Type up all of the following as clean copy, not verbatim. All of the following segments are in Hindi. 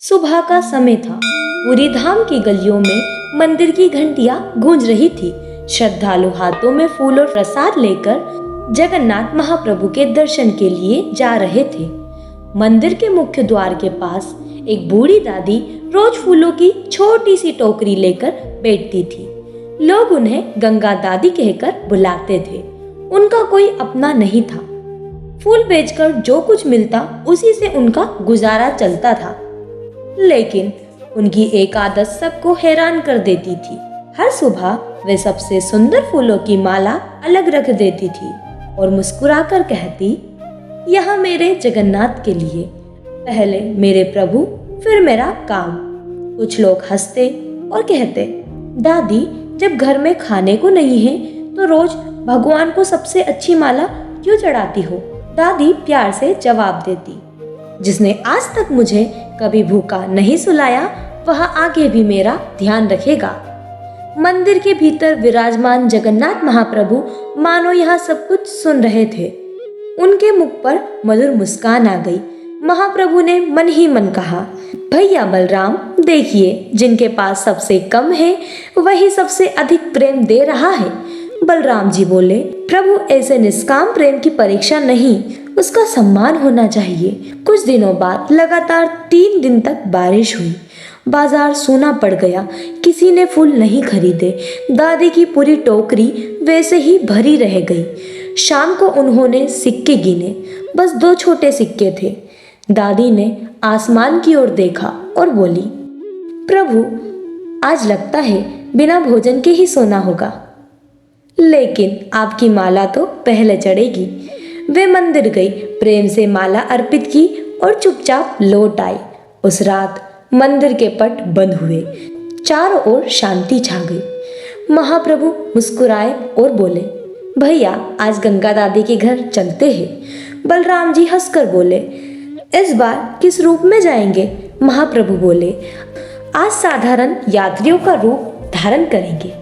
सुबह का समय था। पूरी धाम की गलियों में मंदिर की घंटियां गूंज रही थी। श्रद्धालु हाथों में फूल और प्रसाद लेकर जगन्नाथ महाप्रभु के दर्शन के लिए जा रहे थे। मंदिर के मुख्य द्वार के पास एक बूढ़ी दादी रोज फूलों की छोटी सी टोकरी लेकर बैठती थी। लोग उन्हें गंगा दादी कहकर बुलाते थे। उनका कोई अपना नहीं था। फूल बेचकर जो कुछ मिलता उसी से उनका गुजारा चलता था। लेकिन उनकी एक आदत सबको हैरान कर देती थी। हर सुबह वे सबसे सुंदर फूलों की माला अलग रख देती थी और मुस्कुराकर कहती, यहाँ मेरे जगन्नाथ के लिए, पहले मेरे प्रभु फिर मेरा काम। कुछ लोग हंसते और कहते, दादी जब घर में खाने को नहीं है तो रोज भगवान को सबसे अच्छी माला क्यों चढ़ाती हो? दादी प्यार से जवाब देती, जिसने आज तक मुझे कभी भूखा नहीं सुलाया वह आगे भी मेरा ध्यान रखेगा। मंदिर के भीतर विराजमान जगन्नाथ महाप्रभु मानो यहाँ सब कुछ सुन रहे थे। उनके मुख पर मधुर मुस्कान आ गई। महाप्रभु ने मन ही मन कहा, भैया बलराम देखिए, जिनके पास सबसे कम है वही सबसे अधिक प्रेम दे रहा है। बलराम जी बोले, प्रभु ऐसे निष्काम प्रेम की परीक्षा नहीं, उसका सम्मान होना चाहिए। कुछ दिनों बाद लगातार 3 दिन तक बारिश हुई। बाजार सूना पड़ गया। किसी ने फूल नहीं खरीदे। दादी की पूरी टोकरी वैसे ही भरी रह गई। शाम को उन्होंने सिक्के गिने। बस 2 छोटे सिक्के थे। दादी ने आसमान की ओर देखा और बोली, प्रभु आज लगता है बिना भोजन के ही सोना होगा, लेकिन आपकी माला तो पहले चढ़ेगी। वे मंदिर गई, प्रेम से माला अर्पित की और चुपचाप लौट आई। उस रात मंदिर के पट बंद हुए। चारों ओर शांति छा गई। महाप्रभु मुस्कुराए और बोले, भैया आज गंगा दादी के घर चलते हैं। बलराम जी हंसकर बोले, इस बार किस रूप में जाएंगे? महाप्रभु बोले, आज साधारण यात्रियों का रूप धारण करेंगे।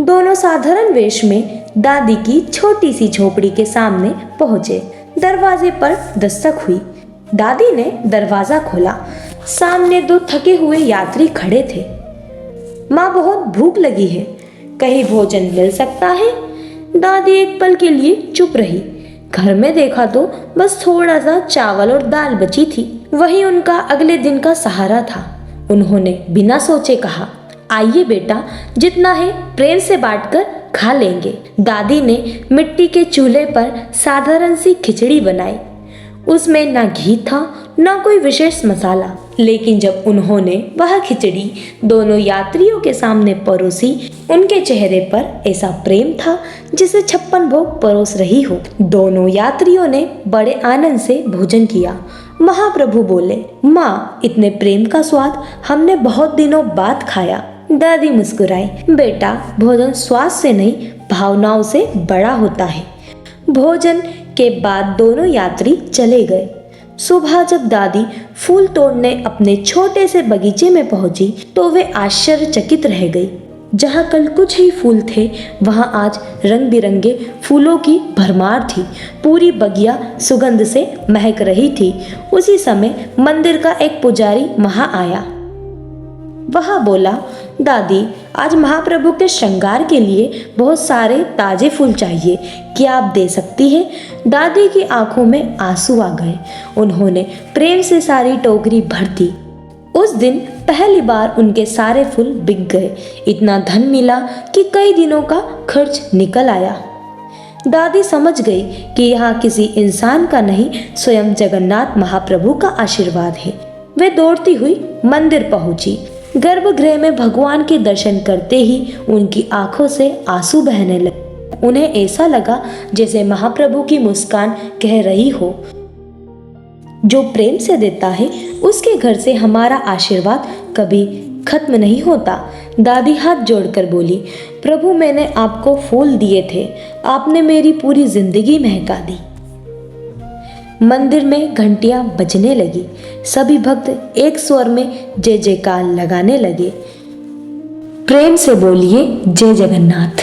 दोनों साधारण वेश में दादी की छोटी सी झोपड़ी के सामने पहुंचे। दरवाजे पर दस्तक हुई। दादी ने दरवाजा खोला। सामने 2 थके हुए यात्री खड़े थे। माँ बहुत भूख लगी है, कहीं भोजन मिल सकता है? दादी एक पल के लिए चुप रही। घर में देखा तो बस थोड़ा सा चावल और दाल बची थी। वही उनका अगले दिन का सहारा था। उन्होंने बिना सोचे कहा, आइए बेटा, जितना है प्रेम से बांटकर खा लेंगे। दादी ने मिट्टी के चूल्हे पर साधारण सी खिचड़ी बनाई। उसमें ना घी था ना कोई विशेष मसाला, लेकिन जब उन्होंने वह खिचड़ी दोनों यात्रियों के सामने परोसी, उनके चेहरे पर ऐसा प्रेम था जिसे 56 भोग परोस रही हो। दोनों यात्रियों ने बड़े आनंद से भोजन किया। महाप्रभु बोले, माँ इतने प्रेम का स्वाद हमने बहुत दिनों बाद खाया। दादी मुस्कुराई, बेटा भोजन स्वाद से नहीं भावनाओं से बड़ा होता है। भोजन के बाद दोनों यात्री चले गए। सुबह जब दादी फूल तोड़ने अपने छोटे से बगीचे में पहुंची तो वे आश्चर्यचकित रह गई। जहां कल कुछ ही फूल थे वहां आज रंग बिरंगे फूलों की भरमार थी। पूरी बगिया सुगंध से महक रही थी। उसी समय मंदिर का एक पुजारी वहां आया। वह बोला, दादी आज महाप्रभु के श्रृंगार के लिए बहुत सारे ताजे फूल चाहिए, क्या आप दे सकती हैं? दादी की आंखों में आंसू आ गए। उन्होंने प्रेम से सारी टोकरी भर दी। उस दिन पहली बार उनके सारे फूल बिक गए। इतना धन मिला कि कई दिनों का खर्च निकल आया। दादी समझ गई कि यहाँ किसी इंसान का नहीं, स्वयं जगन्नाथ महाप्रभु का आशीर्वाद है। वे दौड़ती हुई मंदिर पहुंची। गर्भगृह में भगवान के दर्शन करते ही उनकी आंखों से आंसू बहने लगे। उन्हें ऐसा लगा जैसे महाप्रभु की मुस्कान कह रही हो, जो प्रेम से देता है उसके घर से हमारा आशीर्वाद कभी खत्म नहीं होता। दादी हाथ जोड़कर बोली, प्रभु मैंने आपको फूल दिए थे, आपने मेरी पूरी जिंदगी महका दी। मंदिर में घंटियां बजने लगी। सभी भक्त एक स्वर में जय जयकार लगाने लगे। प्रेम से बोलिए जय जगन्नाथ।